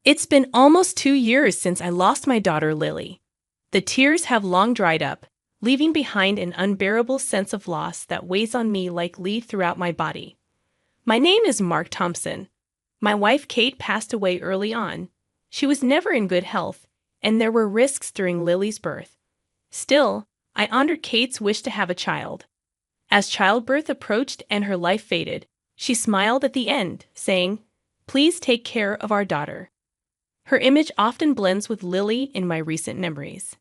It's been almost 2 years since I lost my daughter Lily. The tears have long dried up, leaving behind an unbearable sense of loss that weighs on me like lead throughout my body. My name is Mark Thompson. My wife Kate passed away early on. She was never in good health, and there were risks during Lily's birth. Still, I honored Kate's wish to have a child. As childbirth approached and her life faded, she smiled at the end, saying, "Please take care of our daughter." Her image often blends with Lily in my recent memories.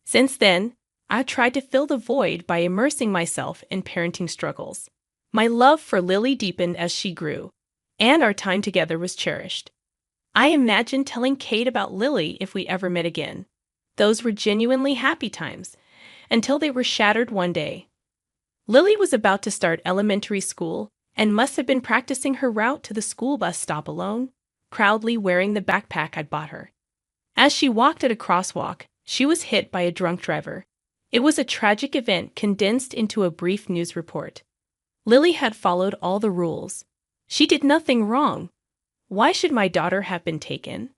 Since then, I've tried to fill the void by immersing myself in parenting struggles. My love for Lily deepened as she grew, and our time together was cherished. I imagined telling Kate about Lily if we ever met again. Those were genuinely happy times, until they were shattered one day. Lily was about to start elementary school and must have been practicing her route to the school bus stop alone, proudly wearing the backpack I'd bought her. As she walked at a crosswalk, she was hit by a drunk driver. It was a tragic event condensed into a brief news report. Lily had followed all the rules. She did nothing wrong. Why should my daughter have been taken?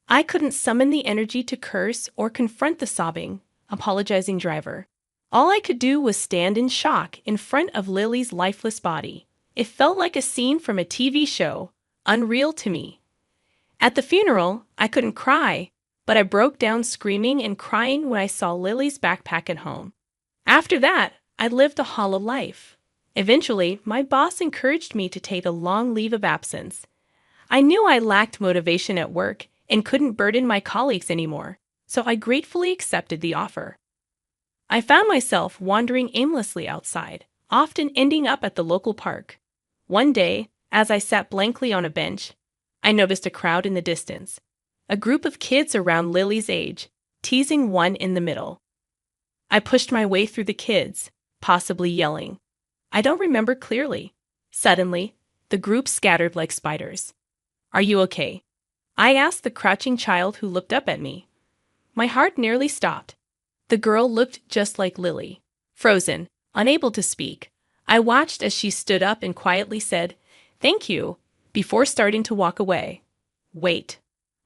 I couldn't summon the energy to curse or confront the sobbing, apologizing driver. All I could do was stand in shock in front of Lily's lifeless body. It felt like a scene from a TV show, unreal to me. At the funeral, I couldn't cry, but I broke down screaming and crying when I saw Lily's backpack at home. After that, I lived a hollow life. Eventually, my boss encouraged me to take a long leave of absence. I knew I lacked motivation at work and couldn't burden my colleagues anymore, so I gratefully accepted the offer. I found myself wandering aimlessly outside, often ending up at the local park. One day, as I sat blankly on a bench, I noticed a crowd in the distance, a group of kids around Lily's age, teasing one in the middle. I pushed my way through the kids, possibly yelling. I don't remember clearly. Suddenly, the group scattered like spiders. "Are you okay?" I asked the crouching child who looked up at me. My heart nearly stopped. The girl looked just like Lily. Frozen, unable to speak, I watched as she stood up and quietly said, "Thank you," before starting to walk away. "Wait."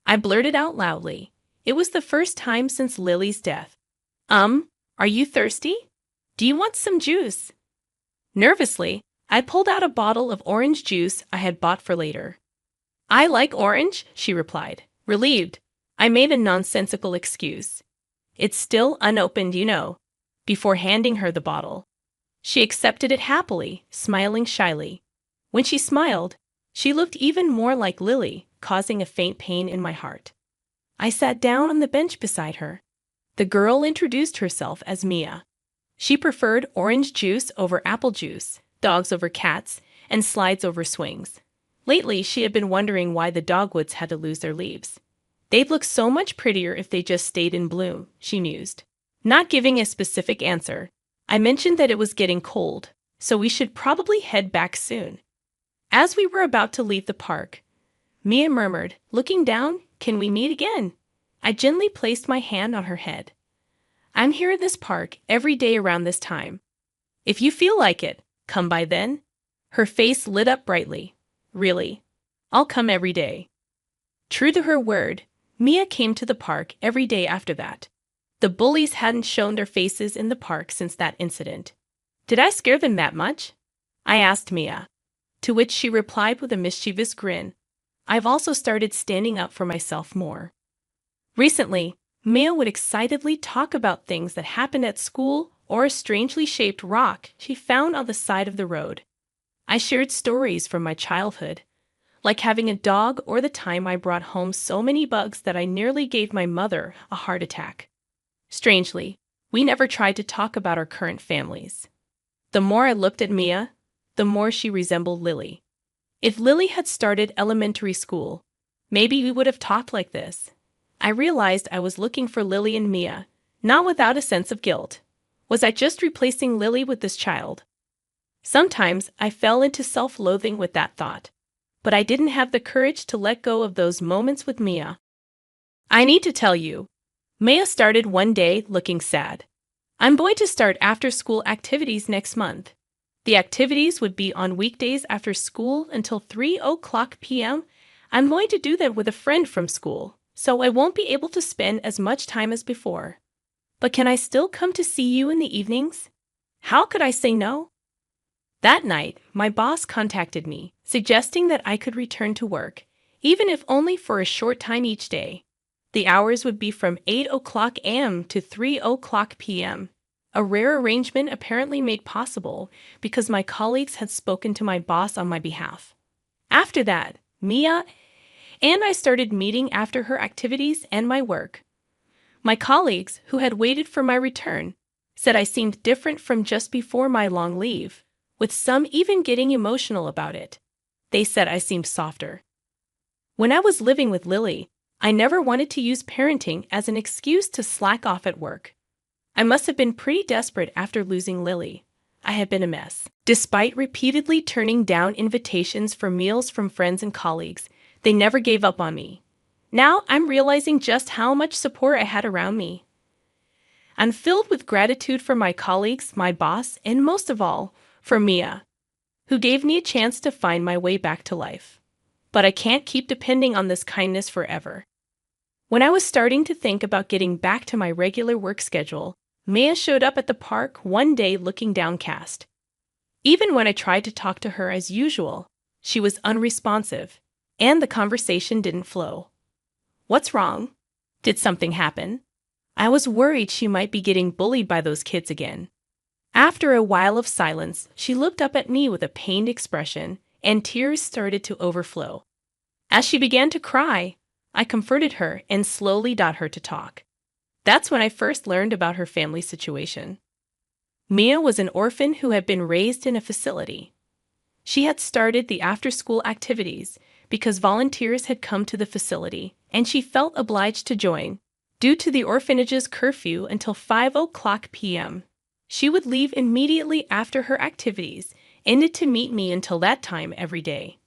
I blurted out loudly. It was the first time since Lily's death. Are you thirsty? Do you want some juice?" Nervously, I pulled out a bottle of orange juice I had bought for later. "I like orange," she replied. Relieved, I made a nonsensical excuse. "It's still unopened, you know," before handing her the bottle. She accepted it happily, smiling shyly. When she smiled, she looked even more like Lily, causing a faint pain in my heart. I sat down on the bench beside her. The girl introduced herself as Mia. She preferred orange juice over apple juice, dogs over cats, and slides over swings. Lately, she had been wondering why the dogwoods had to lose their leaves. "They'd look so much prettier if they just stayed in bloom," she mused. Not giving a specific answer, I mentioned that it was getting cold, so we should probably head back soon. As we were about to leave the park, Mia murmured, looking down, "Can we meet again?" I gently placed my hand on her head. "I'm here in this park every day around this time. If you feel like it, come by then." Her face lit up brightly. "Really? I'll come every day." True to her word, Mia came to the park every day after that. The bullies hadn't shown their faces in the park since that incident. "Did I scare them that much?" I asked Mia, to which she replied with a mischievous grin. "I've also started standing up for myself more." Recently, Mia would excitedly talk about things that happened at school or a strangely shaped rock she found on the side of the road. I shared stories from my childhood, like having a dog or the time I brought home so many bugs that I nearly gave my mother a heart attack. Strangely, we never tried to talk about our current families. The more I looked at Mia, the more she resembled Lily. If Lily had started elementary school, maybe we would have talked like this. I realized I was looking for Lily in Mia, not without a sense of guilt. Was I just replacing Lily with this child? Sometimes I fell into self-loathing with that thought, but I didn't have the courage to let go of those moments with Mia. I need to tell you, Mia started one day looking sad. "I'm going to start after-school activities next month. The activities would be on weekdays after school until 3:00 p.m. I'm going to do that with a friend from school, so I won't be able to spend as much time as before. But can I still come to see you in the evenings? How could I say no? That night, my boss contacted me, suggesting that I could return to work, even if only for a short time each day. The hours would be from 8 o'clock a.m. to 3 o'clock p.m., a rare arrangement apparently made possible because my colleagues had spoken to my boss on my behalf. After that, Mia and I started meeting after her activities and my work. My colleagues, who had waited for my return, said I seemed different from just before my long leave, with some even getting emotional about it. They said I seemed softer. When I was living with Lily, I never wanted to use parenting as an excuse to slack off at work. I must have been pretty desperate after losing Lily. I had been a mess. Despite repeatedly turning down invitations for meals from friends and colleagues, they never gave up on me. Now I'm realizing just how much support I had around me. I'm filled with gratitude for my colleagues, my boss, and most of all, for Mia, who gave me a chance to find my way back to life. But I can't keep depending on this kindness forever. When I was starting to think about getting back to my regular work schedule, Mia showed up at the park one day looking downcast. Even when I tried to talk to her as usual, she was unresponsive, and the conversation didn't flow. What's wrong? Did something happen? I was worried she might be getting bullied by those kids again. After a while of silence, she looked up at me with a pained expression, and tears started to overflow. As she began to cry, I comforted her and slowly got her to talk. That's when I first learned about her family situation. Mia was an orphan who had been raised in a facility. She had started the after-school activities because volunteers had come to the facility, and she felt obliged to join. Due to the orphanage's curfew until 5 o'clock p.m., she would leave immediately after her activities, ended to meet me until that time every day.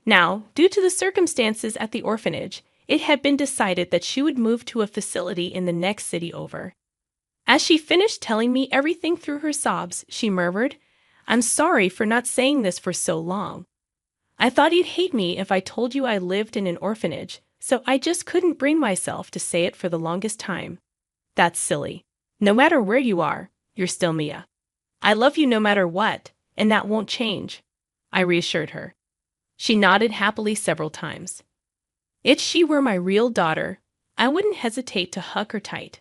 Now, due to the circumstances at the orphanage, it had been decided that she would move to a facility in the next city over. As she finished telling me everything through her sobs, she murmured, "I'm sorry for not saying this for so long. I thought you'd hate me if I told you I lived in an orphanage, so I just couldn't bring myself to say it for the longest time. That's silly. No matter where you are, you're still Mia. I love you no matter what, and that won't change," I reassured her. She nodded happily several times. If she were my real daughter, I wouldn't hesitate to hug her tight.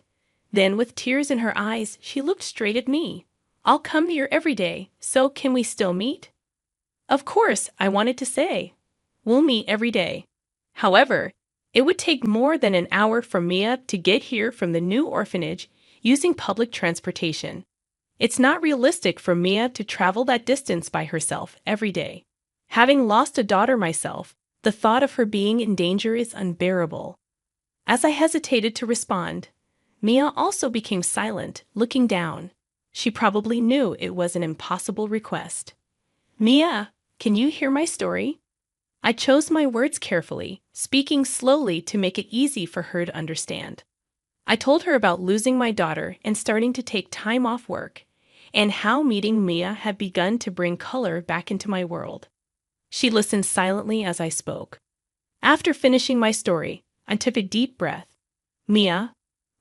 Then, with tears in her eyes, she looked straight at me. "I'll come here every day, so can we still meet?" Of course, I wanted to say. We'll meet every day. However, it would take more than an hour for Mia to get here from the new orphanage using public transportation. It's not realistic for Mia to travel that distance by herself every day. Having lost a daughter myself, the thought of her being in danger is unbearable. As I hesitated to respond, Mia also became silent, looking down. She probably knew it was an impossible request. "Mia, can you hear my story?" I chose my words carefully, speaking slowly to make it easy for her to understand. I told her about losing my daughter and starting to take time off work, and how meeting Mia had begun to bring color back into my world. She listened silently as I spoke. After finishing my story, I took a deep breath. "Mia,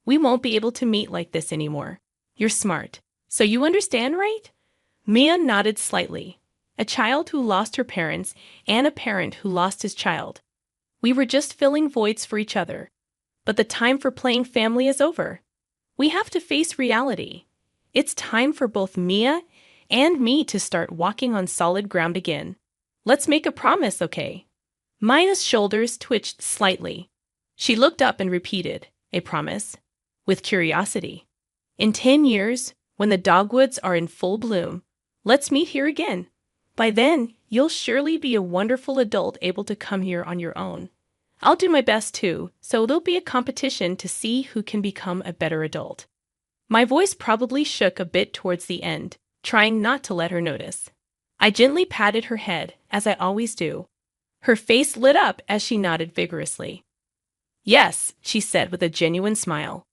we won't be able to meet like this anymore. You're smart, so you understand, right?" Mia nodded slightly. A child who lost her parents and a parent who lost his child. We were just filling voids for each other. But the time for playing family is over. We have to face reality. It's time for both Mia and me to start walking on solid ground again. Let's make a promise, okay? Mia's shoulders twitched slightly. She looked up and repeated, "A promise?" with curiosity. "In 10 years, when the dogwoods are in full bloom, let's meet here again. By then, you'll surely be a wonderful adult able to come here on your own. I'll do my best too, so there'll be a competition to see who can become a better adult." My voice probably shook a bit towards the end, trying not to let her notice. I gently patted her head, as I always do. Her face lit up as she nodded vigorously. "Yes," she said with a genuine smile.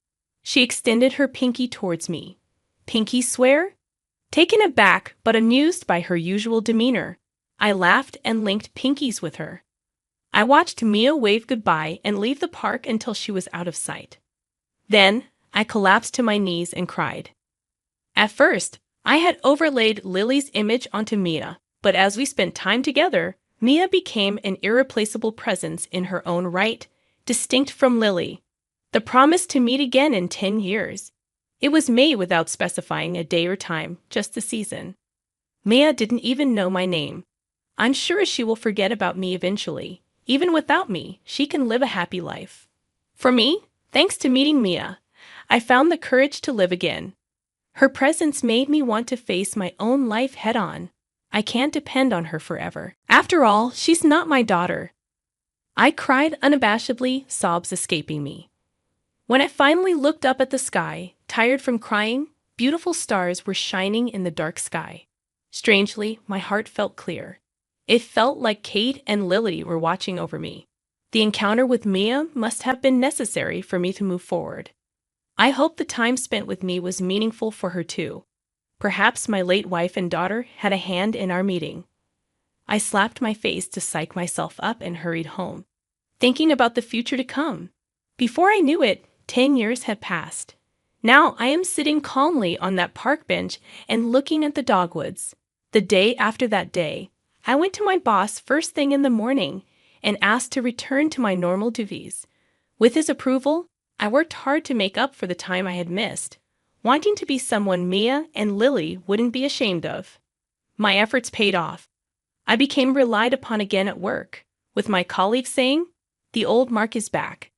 She extended her pinky towards me. "Pinky swear?" Taken aback but amused by her usual demeanor, I laughed and linked pinkies with her. I watched Mia wave goodbye and leave the park until she was out of sight. Then, I collapsed to my knees and cried. At first, I had overlaid Lily's image onto Mia, but as we spent time together, Mia became an irreplaceable presence in her own right, distinct from Lily. The promise to meet again in 10 years. It was made without specifying a day or time, just the season. Mia didn't even know my name. I'm sure she will forget about me eventually. Even without me, she can live a happy life. For me, thanks to meeting Mia, I found the courage to live again. Her presence made me want to face my own life head-on. I can't depend on her forever. After all, she's not my daughter. I cried unabashedly, sobs escaping me. When I finally looked up at the sky, tired from crying, beautiful stars were shining in the dark sky. Strangely, my heart felt clear. It felt like Kate and Lily were watching over me. The encounter with Mia must have been necessary for me to move forward. I hope the time spent with me was meaningful for her too. Perhaps my late wife and daughter had a hand in our meeting. I slapped my face to psych myself up and hurried home, thinking about the future to come. Before I knew it, 10 years had passed. Now I am sitting calmly on that park bench and looking at the dogwoods. The day after that day, I went to my boss first thing in the morning and asked to return to my normal duties. With his approval, I worked hard to make up for the time I had missed, wanting to be someone Mia and Lily wouldn't be ashamed of. My efforts paid off. I became relied upon again at work, with my colleagues saying, "The old Mark is back."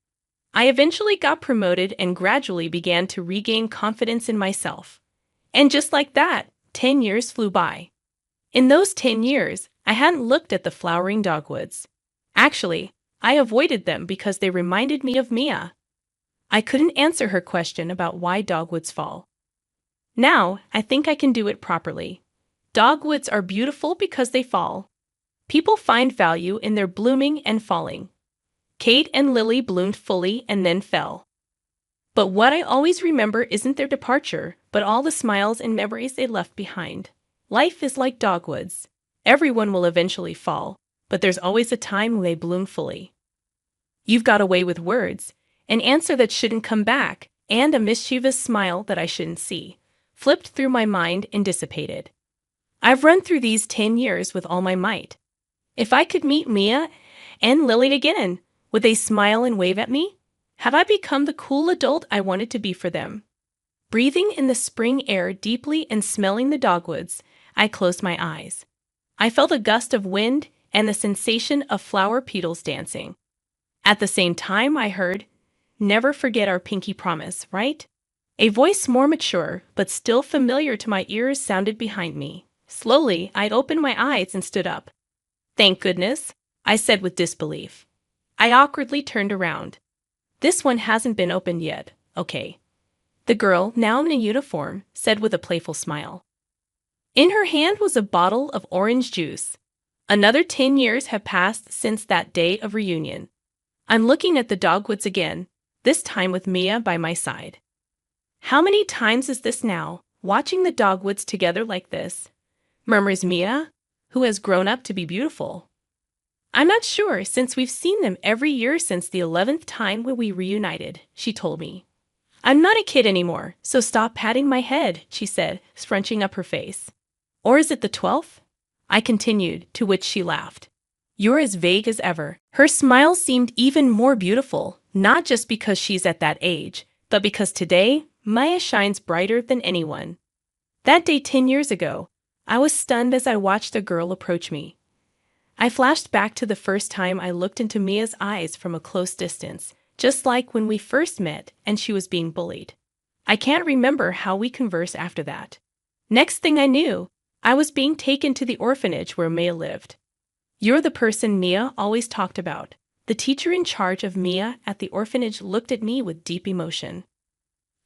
I eventually got promoted and gradually began to regain confidence in myself. And just like that, 10 years flew by. In those 10 years, I hadn't looked at the flowering dogwoods. Actually, I avoided them because they reminded me of Mia. I couldn't answer her question about why dogwoods fall. Now, I think I can do it properly. Dogwoods are beautiful because they fall. People find value in their blooming and falling. Kate and Lily bloomed fully and then fell. But what I always remember isn't their departure, but all the smiles and memories they left behind. Life is like dogwoods. Everyone will eventually fall, but there's always a time when they bloom fully. You've got a way with words, an answer that shouldn't come back, and a mischievous smile that I shouldn't see, flipped through my mind and dissipated. I've run through these 10 years with all my might. If I could meet Mia and Lily again, would they smile and wave at me? Have I become the cool adult I wanted to be for them? Breathing in the spring air deeply and smelling the dogwoods, I closed my eyes. I felt a gust of wind and the sensation of flower petals dancing. At the same time, I heard, "Never forget our pinky promise, right?" A voice more mature, but still familiar to my ears sounded behind me. Slowly, I opened my eyes and stood up. "Thank goodness," I said with disbelief. I awkwardly turned around. "This one hasn't been opened yet, okay," the girl, now in a uniform, said with a playful smile. In her hand was a bottle of orange juice. Another 10 years have passed since that day of reunion. I'm looking at the dogwoods again, this time with Mia by my side. "How many times is this now, watching the dogwoods together like this?" murmurs Mia, who has grown up to be beautiful. "I'm not sure, since we've seen them every year since the 11th time when we reunited," she told me. "I'm not a kid anymore, so stop patting my head," she said, scrunching up her face. "Or is it the 12th? I continued, to which she laughed. "You're as vague as ever." Her smile seemed even more beautiful, not just because she's at that age, but because today, Maya shines brighter than anyone. That day 10 years ago, I was stunned as I watched the girl approach me. I flashed back to the first time I looked into Mia's eyes from a close distance, just like when we first met and she was being bullied. I can't remember how we conversed after that. Next thing I knew, I was being taken to the orphanage where Mia lived. "You're the person Mia always talked about." The teacher in charge of Mia at the orphanage looked at me with deep emotion.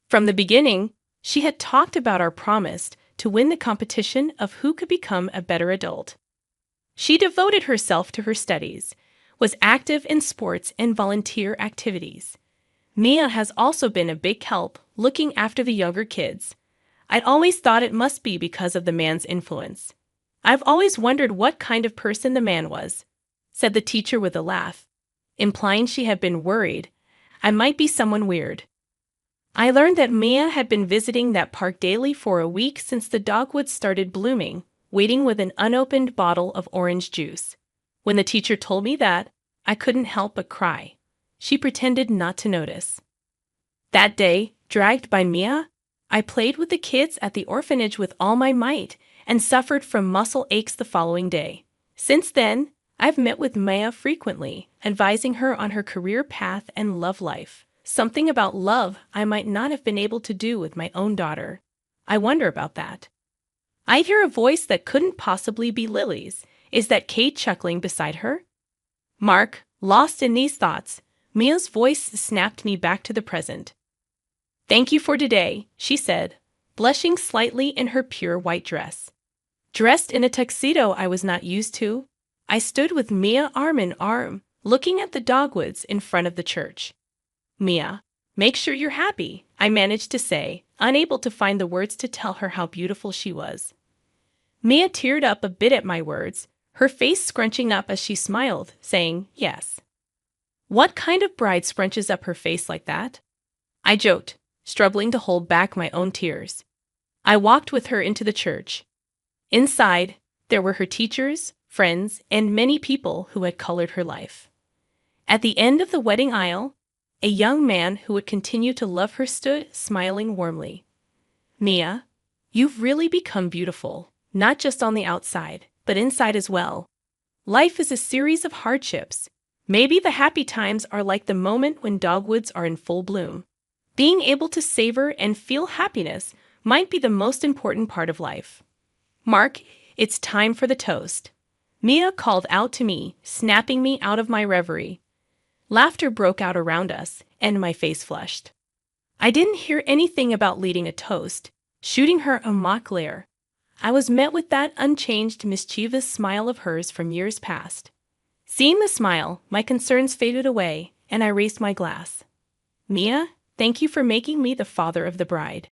From the beginning, she had talked about our promise to win the competition of who could become a better adult. She devoted herself to her studies, was active in sports and volunteer activities. Mia has also been a big help looking after the younger kids. I'd always thought it must be because of the man's influence. I've always wondered what kind of person the man was. said the teacher with a laugh, implying she had been worried I might be someone weird. I learned that Mia had been visiting that park daily for a week since the dogwoods started blooming, waiting with an unopened bottle of orange juice. When the teacher told me that, I couldn't help but cry. She pretended not to notice. That day, dragged by Mia, I played with the kids at the orphanage with all my might and suffered from muscle aches the following day. Since then, I've met with Mia frequently, advising her on her career path and love life. Something about love I might not have been able to do with my own daughter. I wonder about that. I hear a voice that couldn't possibly be Lily's. Is that Kate chuckling beside her? Mark, lost in these thoughts, Mia's voice snapped me back to the present. Thank you for today, she said, blushing slightly in her pure white dress. Dressed in a tuxedo I was not used to, I stood with Mia arm in arm, looking at the dogwoods in front of the church. Mia, make sure you're happy, I managed to say, unable to find the words to tell her how beautiful she was. Mia teared up a bit at my words, her face scrunching up as she smiled, saying, yes. What kind of bride scrunches up her face like that? I joked, struggling to hold back my own tears. I walked with her into the church. Inside, there were her teachers, friends, and many people who had colored her life. At the end of the wedding aisle, a young man who would continue to love her stood, smiling warmly. Mia, you've really become beautiful, not just on the outside, but inside as well. Life is a series of hardships. Maybe the happy times are like the moment when dogwoods are in full bloom. Being able to savor and feel happiness might be the most important part of life. Mark, it's time for the toast. Mia called out to me, snapping me out of my reverie. Laughter broke out around us, and my face flushed. I didn't hear anything about leading a toast, shooting her a mock glare. I was met with that unchanged, mischievous smile of hers from years past. Seeing the smile, my concerns faded away, and I raised my glass. Mia, thank you for making me the father of the bride.